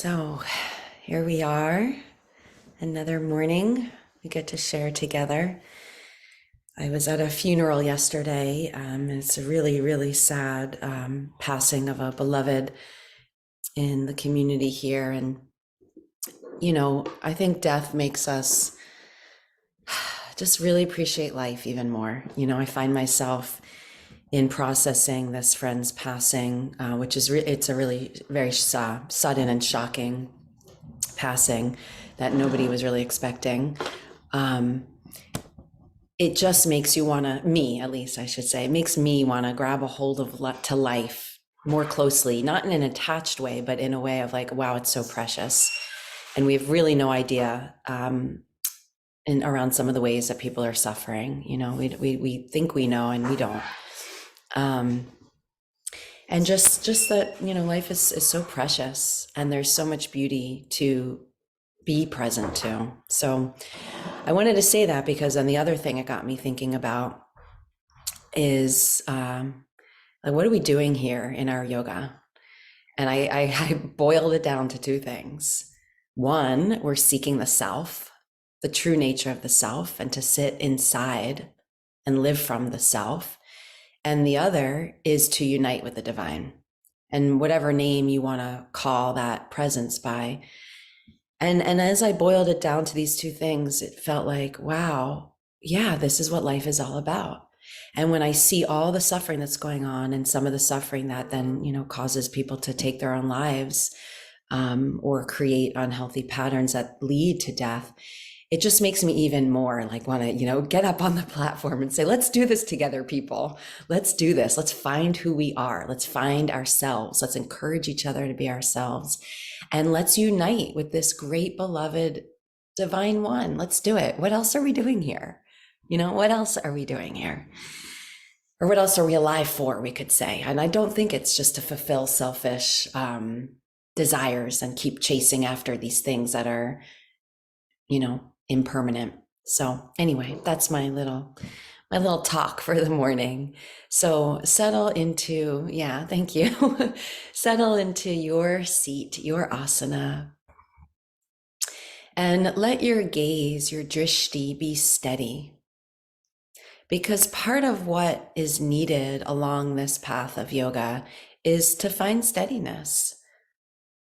So here we are, another morning we get to share together. I was at a funeral yesterday, and it's a really, really sad passing of a beloved in the community here. And, you know, I think death makes us just really appreciate life even more. You know, I find myself in processing this friend's passing, which is it's a really very sudden and shocking passing that nobody was really expecting. It just makes you want to, me at least I should say, it makes me want to grab a hold of to life more closely, not in an attached way, but in a way of like, wow, it's so precious. And we have really no idea in around some of the ways that people are suffering. You know, we think we know and we don't. And just that, you know, life is so precious and there's so much beauty to be present to. So I wanted to say that because then the other thing it got me thinking about is like, what are we doing here in our yoga? And I boiled it down to two things. One, we're seeking the self, the true nature of the self, and to sit inside and live from the self. And the other is to unite with the divine, and whatever name you want to call that presence by. And as I boiled it down to these two things, it felt like, wow, yeah, this is what life is all about. And when I see all the suffering that's going on and some of the suffering that then, you know, causes people to take their own lives, or create unhealthy patterns that lead to death, it just makes me even more like want to, you know, get up on the platform and say, let's do this together, people. Let's do this. Let's find who we are. Let's find ourselves. Let's encourage each other to be ourselves. And let's unite with this great beloved divine one. Let's do it. What else are we doing here? You know, what else are we doing here? Or what else are we alive for, we could say. And I don't think it's just to fulfill selfish desires and keep chasing after these things that are, you know, impermanent. So anyway, that's my little talk for the morning. So settle into, yeah, thank you. Settle into your seat, your asana, and let your gaze, your drishti, be steady. Because part of what is needed along this path of yoga is to find steadiness.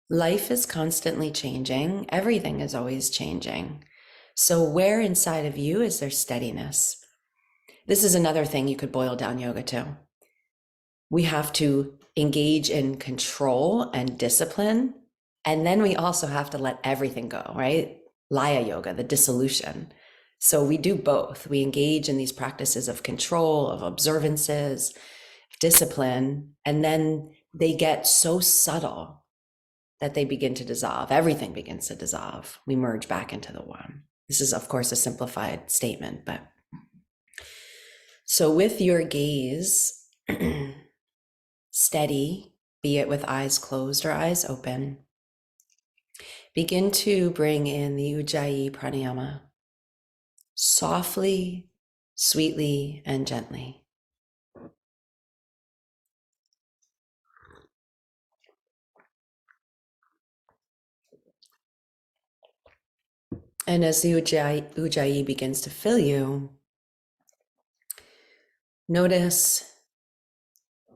Life is constantly changing. Everything is always changing. So where inside of you is there steadiness? This is another thing you could boil down yoga to. We have to engage in control and discipline. And then we also have to let everything go, right? Laya yoga, the dissolution. So we do both. We engage in these practices of control, of observances, discipline, and then they get so subtle that they begin to dissolve. Everything begins to dissolve. We merge back into the one. This is, of course, a simplified statement, but so with your gaze steady, be it with eyes closed or eyes open, begin to bring in the Ujjayi Pranayama softly, sweetly, and gently. And as the Ujjayi begins to fill you, notice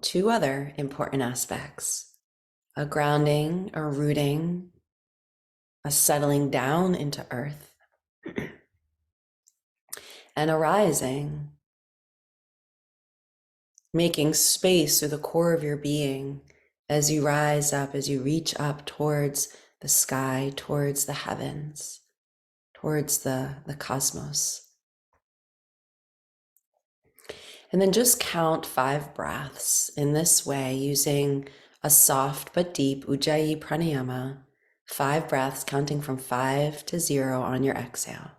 two other important aspects: a grounding or rooting, a settling down into earth, and a rising, making space through the core of your being as you rise up, as you reach up towards the sky, towards the heavens, towards the cosmos. And then just count 5 breaths in this way, using a soft but deep Ujjayi Pranayama. 5 breaths, counting from 5 to 0 on your exhale.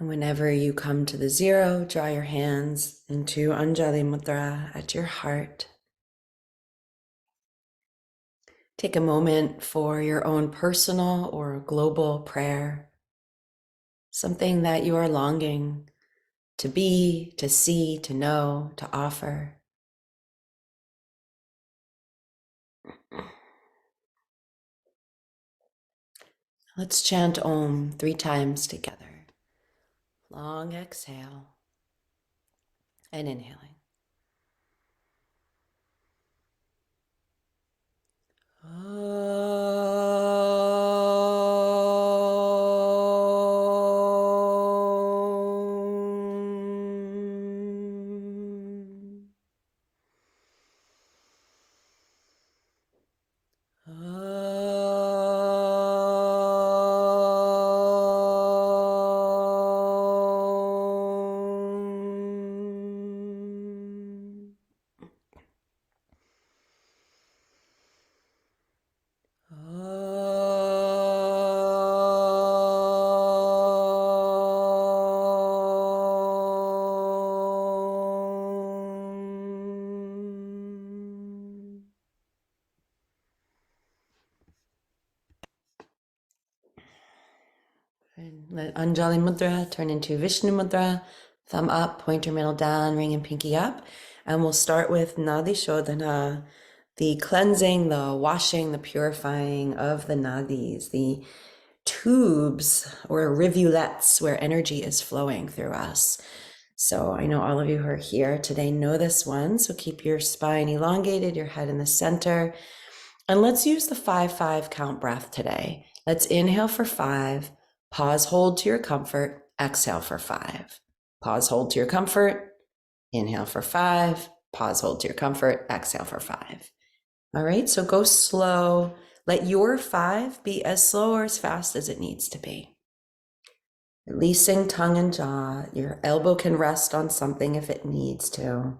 And whenever you come to the zero, draw your hands into Anjali Mudra at your heart. Take a moment for your own personal or global prayer, something that you are longing to be, to see, to know, to offer. Let's chant Om 3 times together. Long exhale and inhaling. And let Anjali Mudra turn into Vishnu Mudra, thumb up, pointer middle down, ring and pinky up. And we'll start with Nadi Shodhana, the cleansing, the washing, the purifying of the nadis, the tubes or rivulets where energy is flowing through us. So I know all of you who are here today know this one. So keep your spine elongated, your head in the center. And let's use the 5-5 count breath today. Let's inhale for 5, pause, hold to your comfort, exhale for 5. Pause, hold to your comfort, inhale for 5, pause, hold to your comfort, exhale for 5. All right, so go slow. Let your 5 be as slow or as fast as it needs to be. Releasing tongue and jaw. Your elbow can rest on something if it needs to.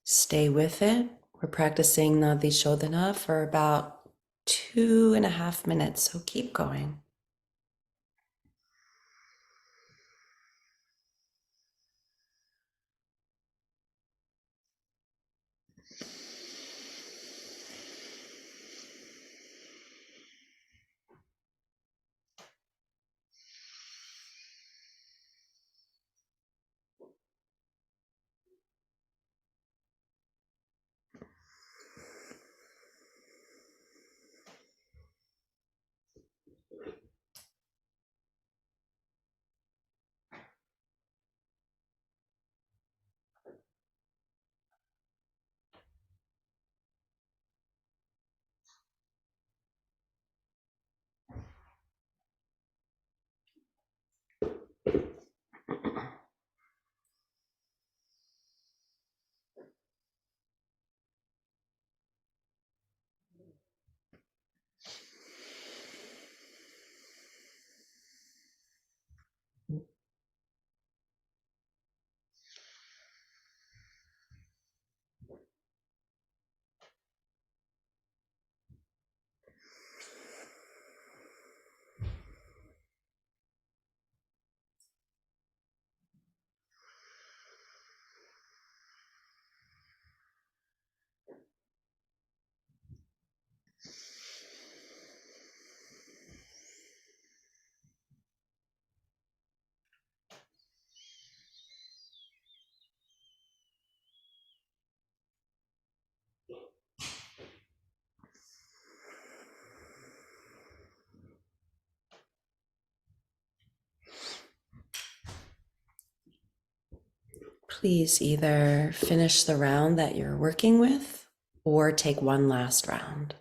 Stay with it. We're practicing Nadi Shodhana for about 2.5 minutes, so keep going. please either finish the round that you're working with or take one last round.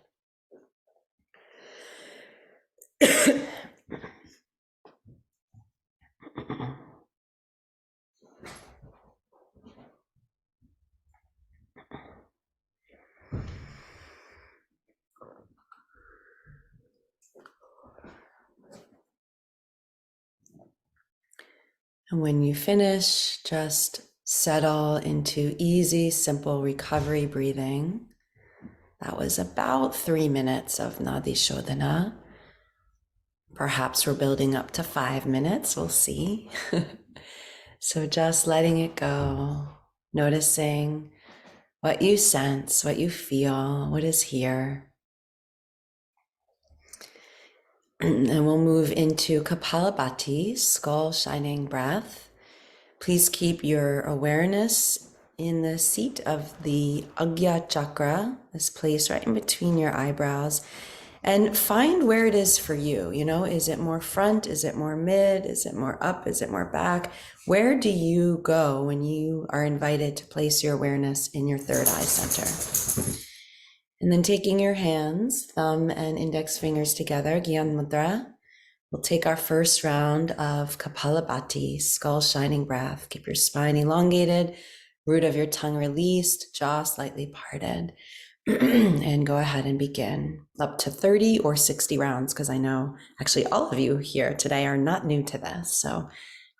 And when you finish, just settle into easy, simple recovery breathing. That was about 3 minutes of Nadi Shodhana. Perhaps we're building up to 5 minutes, we'll see. So just letting it go, noticing what you sense, what you feel, what is here. And we'll move into Kapalabhati, skull shining breath. Please keep your awareness in the seat of the Agya Chakra, this place right in between your eyebrows, and find where it is for you. You know, is it more front? Is it more mid? Is it more up? Is it more back? Where do you go when you are invited to place your awareness in your third eye center? And then taking your hands, thumb and index fingers together, Gyan Mudra, we'll take our first round of Kapalabhati, skull shining breath. Keep your spine elongated, root of your tongue released, jaw slightly parted. And go ahead and begin up to 30 or 60 rounds, because I know actually all of you here today are not new to this. So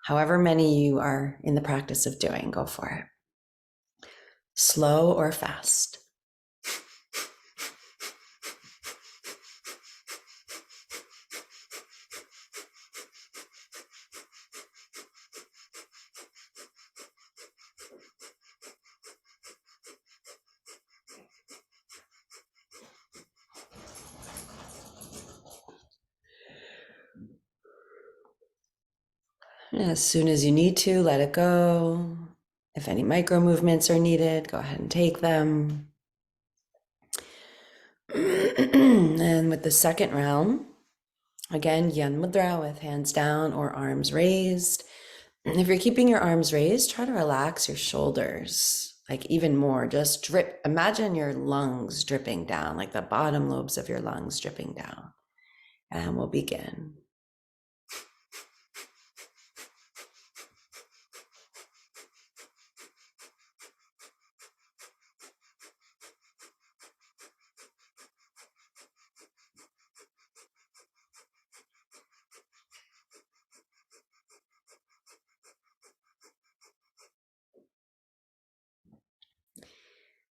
however many you are in the practice of doing, go for it. Slow or fast. As soon as you need to, let it go. If any micro movements are needed, go ahead and take them. And with the second round, again, Yan Mudra with hands down or arms raised. If you're keeping your arms raised, try to relax your shoulders, like even more. Just drip. Imagine your lungs dripping down, like the bottom lobes of your lungs dripping down. And we'll begin.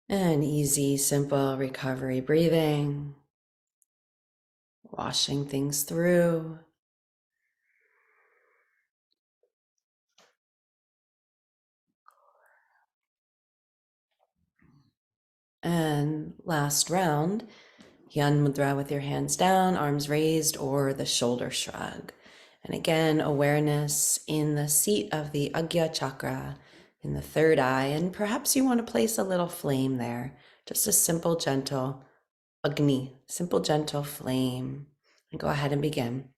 And easy, simple recovery breathing, washing things through. And last round, Yan Mudra with your hands down, arms raised, or the shoulder shrug. And again, awareness in the seat of the Agya Chakra, in the third eye, and perhaps you want to place a little flame there, just a simple, gentle Agni, simple, gentle flame. And go ahead and begin.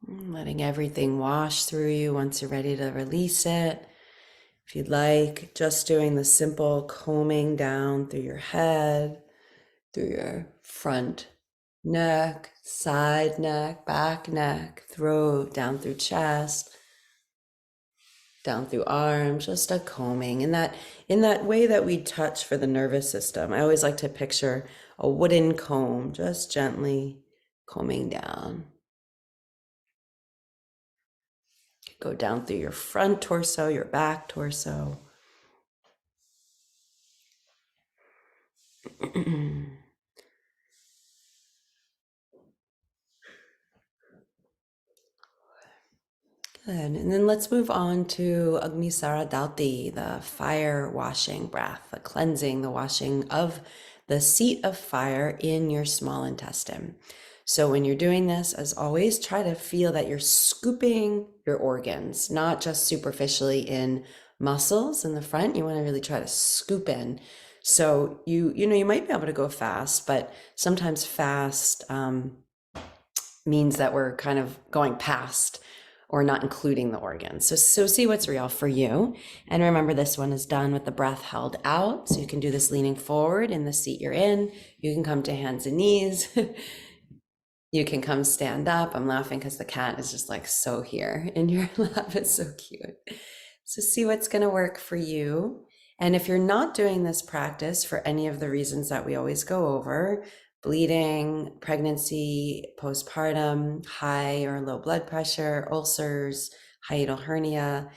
Letting everything wash through you once you're ready to release it. If you'd like, just doing the simple combing down through your head, through your front neck, side neck, back neck, throat, down through chest, down through arms, just a combing. In that way that we touch for the nervous system. I always like to picture a wooden comb, just gently combing down. Go down through your front torso, your back torso. Good. And then let's move on to Agnisara Dauti, the fire washing breath, the cleansing, the washing of the seat of fire in your small intestine. So when you're doing this, as always, try to feel that you're scooping your organs, not just superficially in muscles in the front. You want to really try to scoop in. So you might be able to go fast, but sometimes fast means that we're kind of going past or not including the organs. So see what's real for you. And remember, this one is done with the breath held out. So you can do this leaning forward in the seat you're in. You can come to hands and knees. You can come stand up. I'm laughing because the cat is just like so here in your lap. It's so cute. So see what's going to work for you. And if you're not doing this practice for any of the reasons that we always go over, bleeding, pregnancy, postpartum, high or low blood pressure, ulcers, hiatal hernia,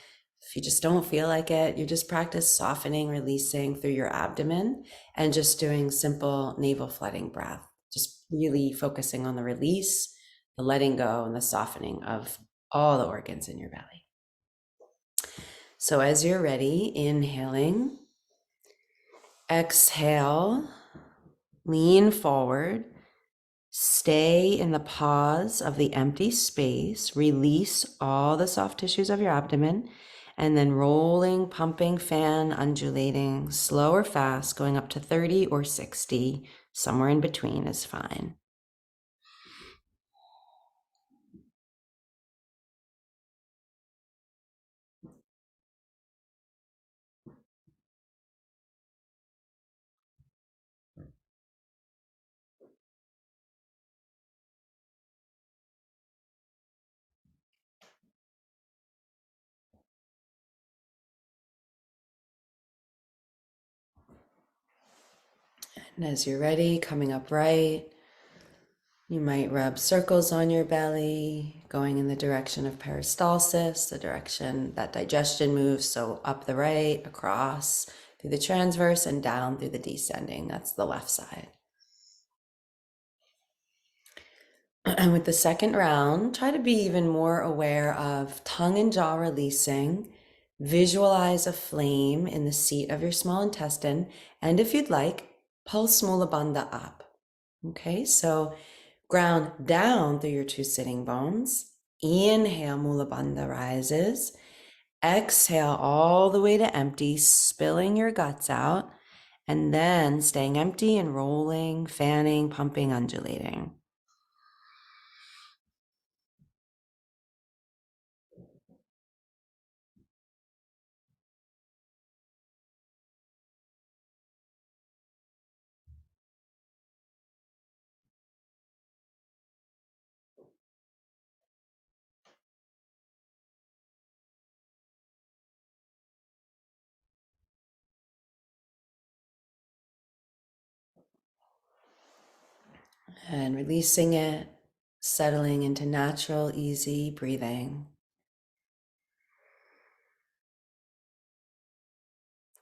if you just don't feel like it, you just practice softening, releasing through your abdomen and just doing simple navel flooding breath, just really focusing on the release, the letting go, and the softening of all the organs in your belly. So as you're ready, inhaling, exhale, lean forward, stay in the pause of the empty space, release all the soft tissues of your abdomen, and then rolling, pumping, fan, undulating, slow or fast, going up to 30 or 60, somewhere in between is fine. And as you're ready, coming up right, you might rub circles on your belly, going in the direction of peristalsis, the direction that digestion moves. So up the right, across through the transverse, and down through the descending. That's the left side. And with the second round, try to be even more aware of tongue and jaw releasing. Visualize a flame in the seat of your small intestine. And if you'd like, pulse Mula Bandha up. Okay, so ground down through your two sitting bones. Inhale, Mula Bandha rises. Exhale all the way to empty, spilling your guts out. And then staying empty and rolling, fanning, pumping, undulating. And releasing it, settling into natural, easy breathing.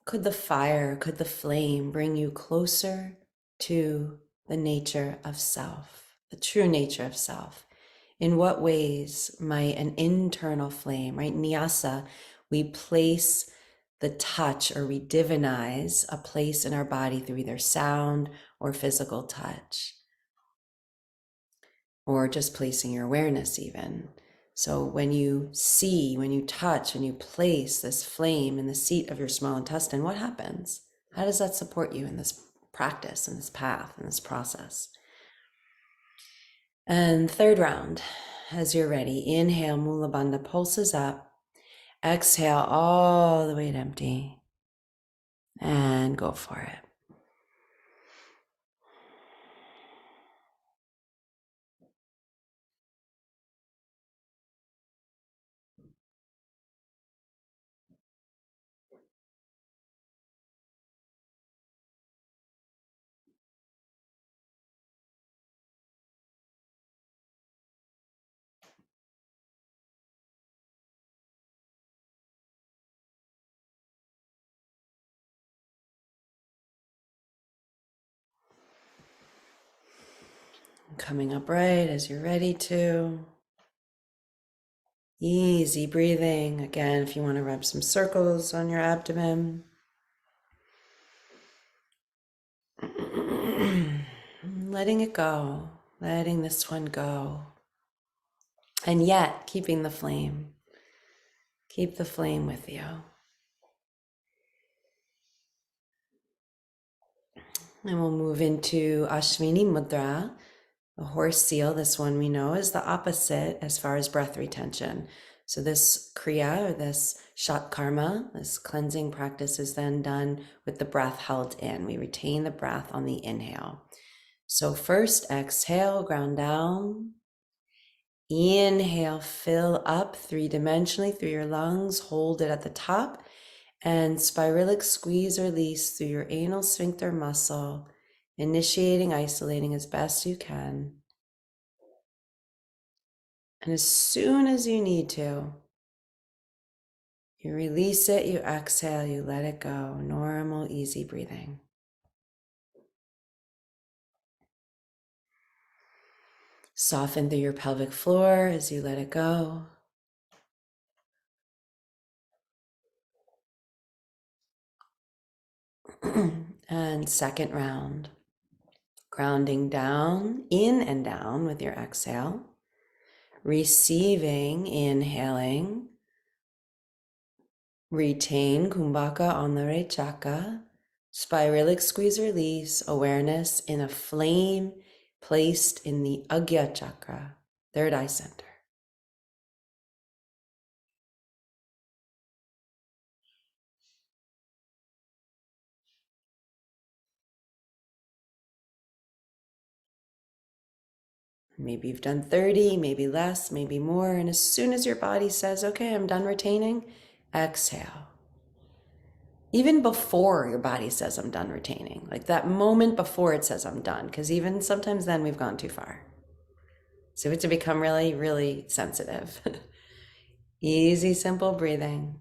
Could the fire, could the flame bring you closer to the nature of self, the true nature of self? In what ways might an internal flame, right? Nyasa, we place the touch or we divinize a place in our body through either sound or physical touch, or just placing your awareness even. So when you see, when you touch, and you place this flame in the seat of your small intestine, what happens? How does that support you in this practice, in this path, in this process? And third round, as you're ready, inhale, Mula Bandha pulses up. Exhale all the way to empty. And go for it. Coming up right as you're ready to. Easy breathing. Again, if you want to rub some circles on your abdomen. Letting it go. letting this one go. And yet keeping the flame. Keep the flame with you. And we'll move into Ashwini Mudra, a horse seal. This one we know is the opposite as far as breath retention. So this kriya, or this shat karma, this cleansing practice, is then done with the breath held in. We retain the breath on the inhale. So first exhale, ground down. Inhale, fill up three-dimensionally through your lungs. Hold it at the top. And spiralic squeeze or release through your anal sphincter muscle, initiating, isolating as best you can. And as soon as you need to, you release it, you exhale, you let it go. Normal, easy breathing. Soften through your pelvic floor as you let it go. And second round. Grounding down, in and down with your exhale. Receiving, inhaling. Retain Kumbhaka on the right chakra. Spiralic squeeze release, awareness in a flame placed in the Agya chakra, third eye center. Maybe you've done 30, maybe less, maybe more. And as soon as your body says, okay, I'm done retaining, exhale. Even before your body says, I'm done retaining, like that moment before it says, I'm done, because even sometimes then we've gone too far. So we have to become really, really sensitive. Easy, simple breathing.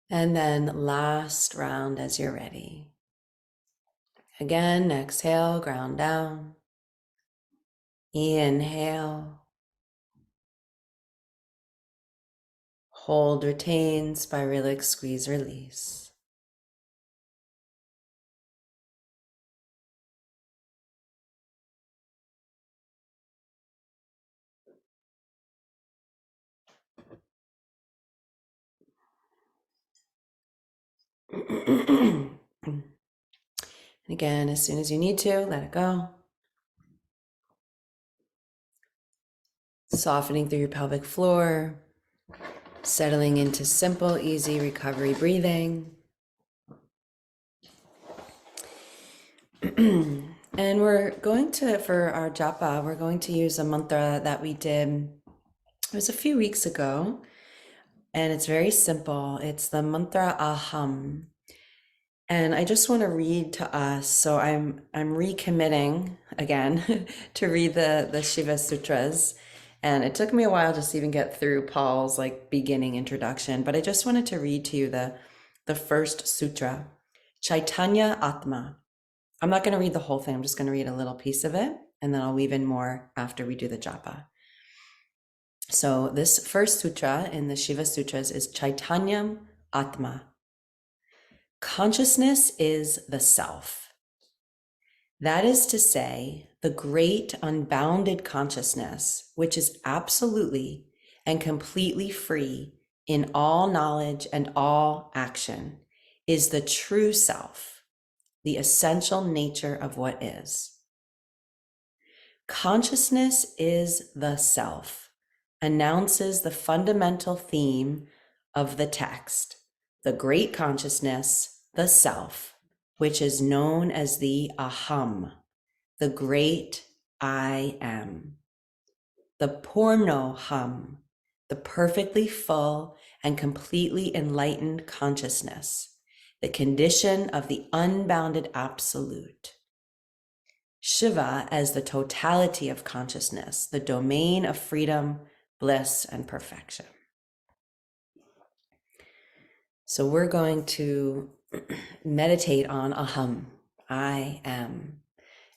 And then last round as you're ready. Again, exhale, ground down. Inhale. Hold, retain, spiralic squeeze, release. And again, as soon as you need to, let it go. Softening through your pelvic floor, settling into simple, easy recovery breathing. And we're going to, for our japa, we're going to use a mantra that we did, it was a few weeks ago, and it's very simple. It's the mantra aham. And I just want to read to us. So I'm recommitting again to read the Shiva Sutras. And it took me a while just to even get through Paul's like beginning introduction, but I just wanted to read to you the first sutra, Chaitanya Atma. I'm not going to read the whole thing. I'm just going to read a little piece of it, and then I'll weave in more after we do the japa. So this first sutra in the Shiva Sutras is Chaitanyam Atma. Consciousness is the self. That is to say, the great unbounded consciousness, which is absolutely and completely free in all knowledge and all action, is the true self, the essential nature of what is. Consciousness is the self, announces the fundamental theme of the text, the great consciousness, the self, which is known as the aham, the great I am, the purnoham, the perfectly full and completely enlightened consciousness, the condition of the unbounded absolute. Shiva as the totality of consciousness, the domain of freedom, bliss, and perfection. So we're going to meditate on aham, I am,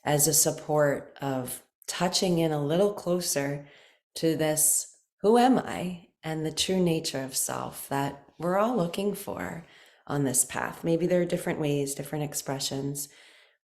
as a support of touching in a little closer to this, who am I, and the true nature of self that we're all looking for on this path. Maybe there are different ways, different expressions,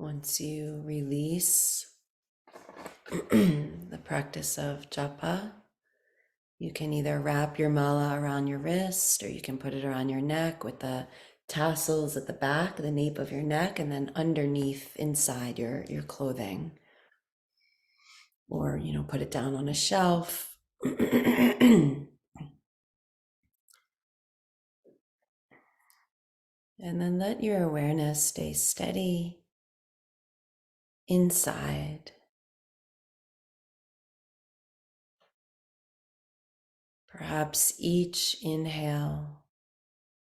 Once you release the practice of japa, you can either wrap your mala around your wrist or you can put it around your neck with the tassels at the back, the nape of your neck, and then underneath inside your clothing. Or, put it down on a shelf. And then let your awareness stay steady inside. Perhaps each inhale,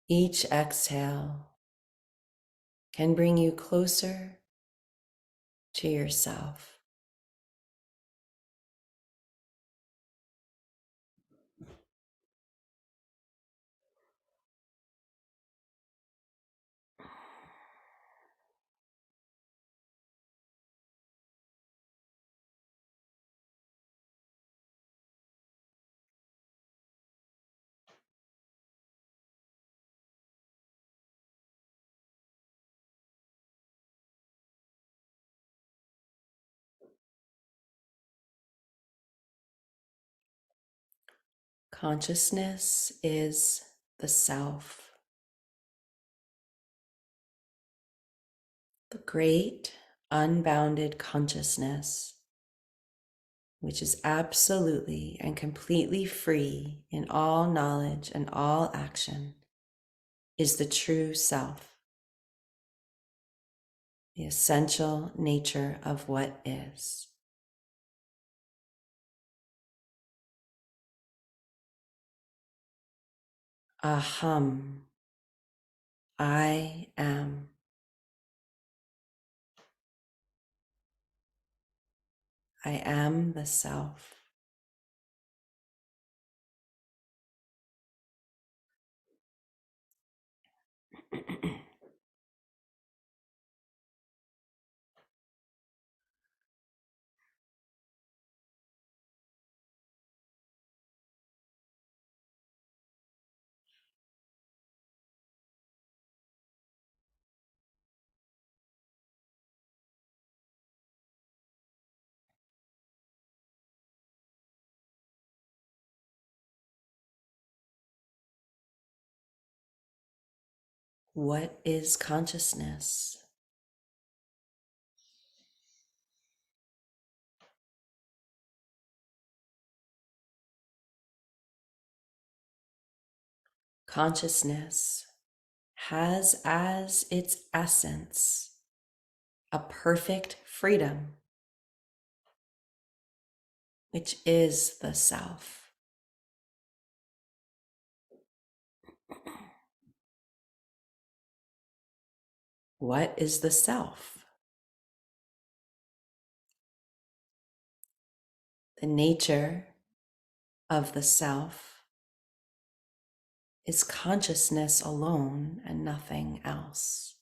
each exhale can bring you closer to yourself. Consciousness is the self, the great unbounded consciousness, which is absolutely and completely free in all knowledge and all action, is the true self, the essential nature of what is. Aham, I am. I am the self. What is consciousness? Consciousness has as its essence a perfect freedom, which is the self. What is the self? The nature of the self is consciousness alone and nothing else.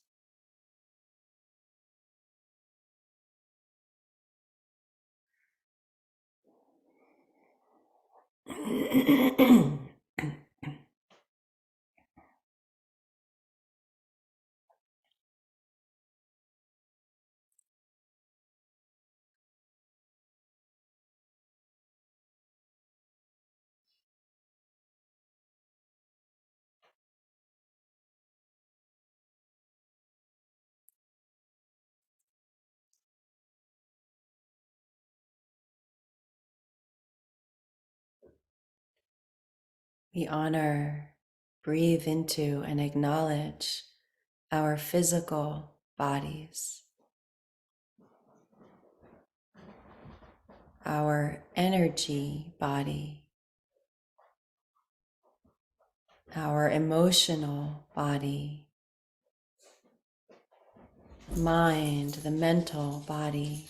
We honor, breathe into, and acknowledge our physical bodies, our energy body, our emotional body, mind, the mental body,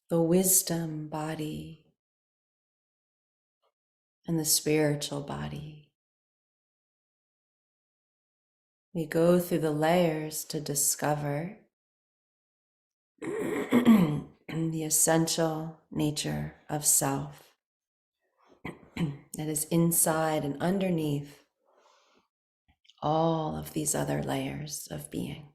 the wisdom body, and the spiritual body. We go through the layers to discover the essential nature of self that is inside and underneath all of these other layers of being.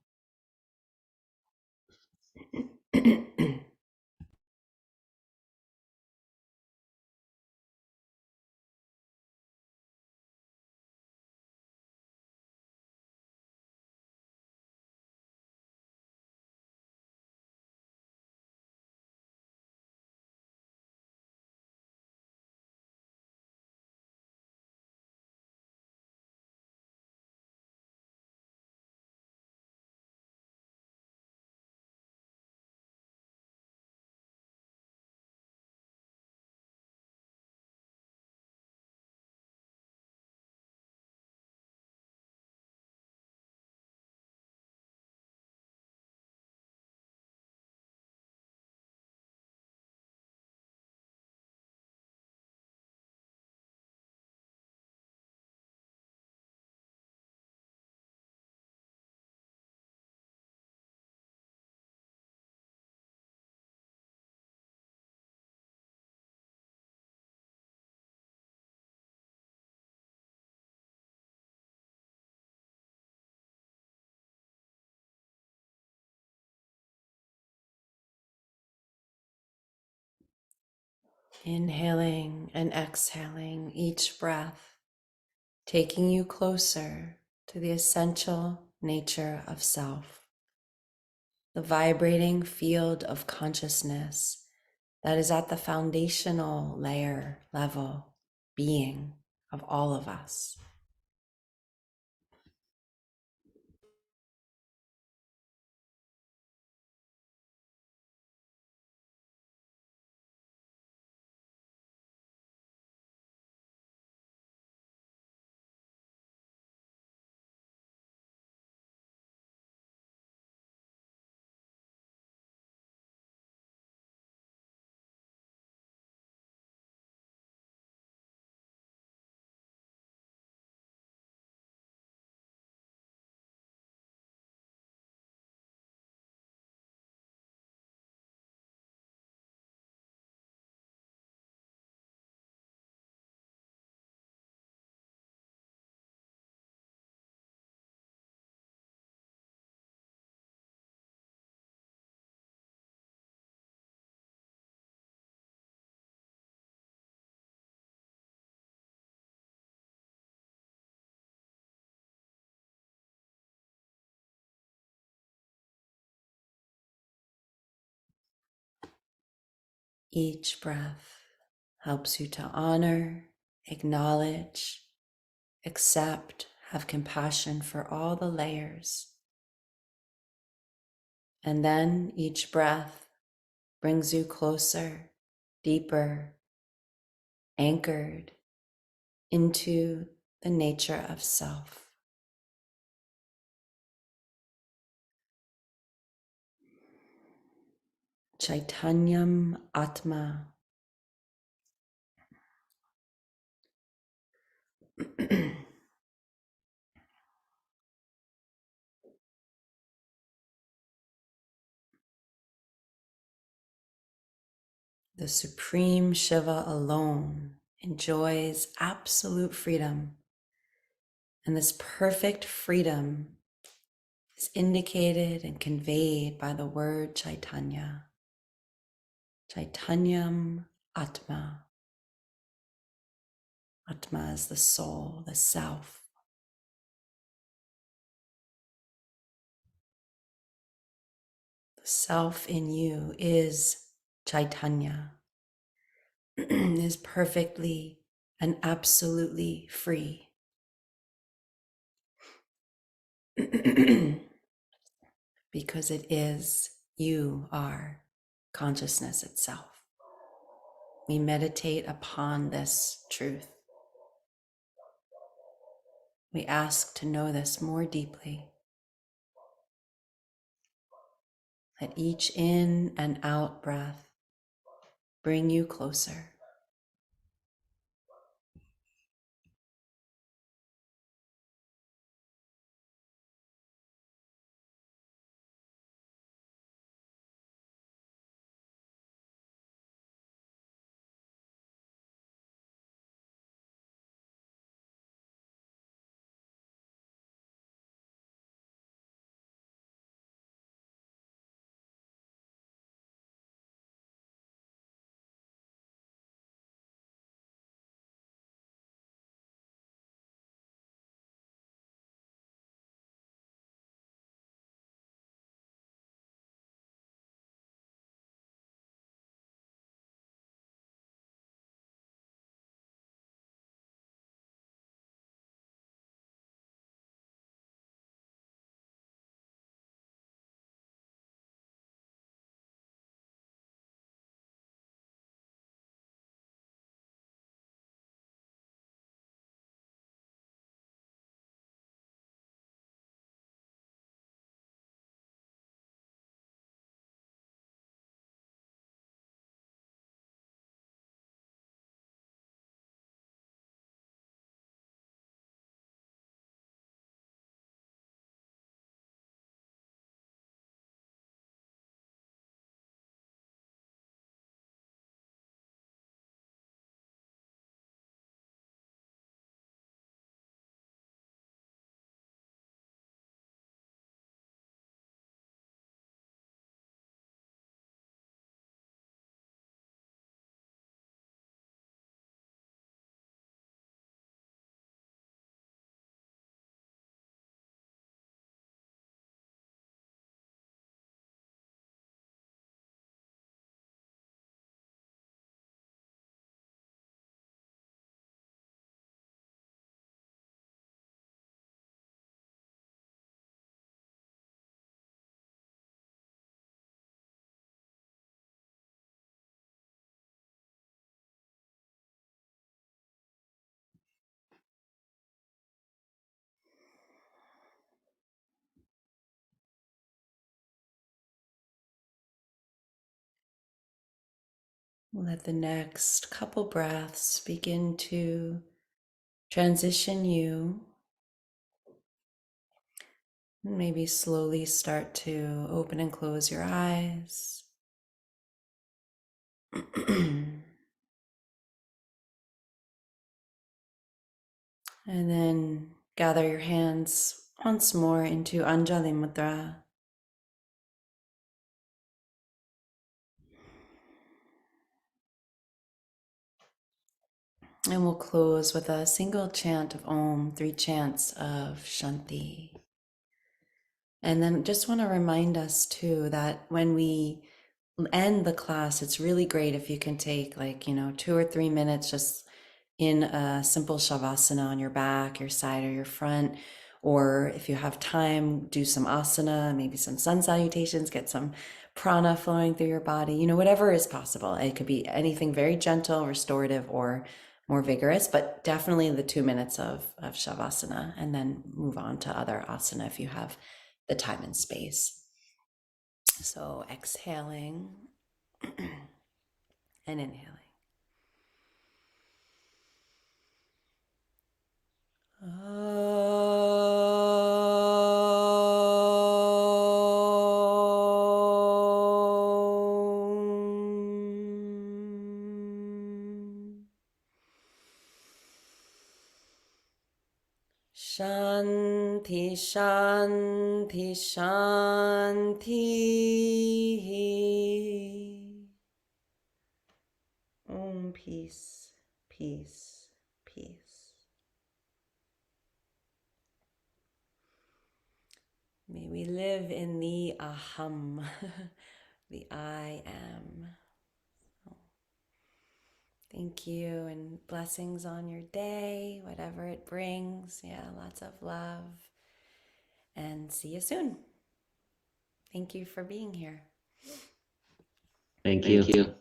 Inhaling and exhaling each breath, taking you closer to the essential nature of self, the vibrating field of consciousness that is at the foundational layer level being of all of us. Each breath helps you to honor, acknowledge, accept, have compassion for all the layers. And then each breath brings you closer, deeper, anchored into the nature of self. Chaitanyam Atma. The Supreme Shiva alone enjoys absolute freedom. And this perfect freedom is indicated and conveyed by the word Chaitanya. Chaitanyam Atma. Atma is the soul, the self. The self in you is Chaitanya, is perfectly and absolutely free. Because it is, you are consciousness itself. We meditate upon this truth. We ask to know this more deeply. Let each in and out breath bring you closer. Let the next couple breaths begin to transition you. Maybe slowly start to open and close your eyes. And then gather your hands once more into Anjali Mudra. And we'll close with a single chant of Om, 3 chants of Shanti. And then just want to remind us too that when we end the class, it's really great if you can take 2 or 3 minutes just in a simple shavasana on your back, your side, or your front. Or if you have time, do some asana, maybe some sun salutations, get some prana flowing through your body, whatever is possible. It could be anything very gentle, restorative, or more vigorous, but definitely the 2 minutes of shavasana, and then move on to other asana if you have the time and space. So exhaling and inhaling. Shanti, Shanti, Shanti. Om, peace, peace, peace. May we live in the aham, the I am. Thank you, and blessings on your day, whatever it brings. Yeah, lots of love. And see you soon. Thank you for being here. Thank you.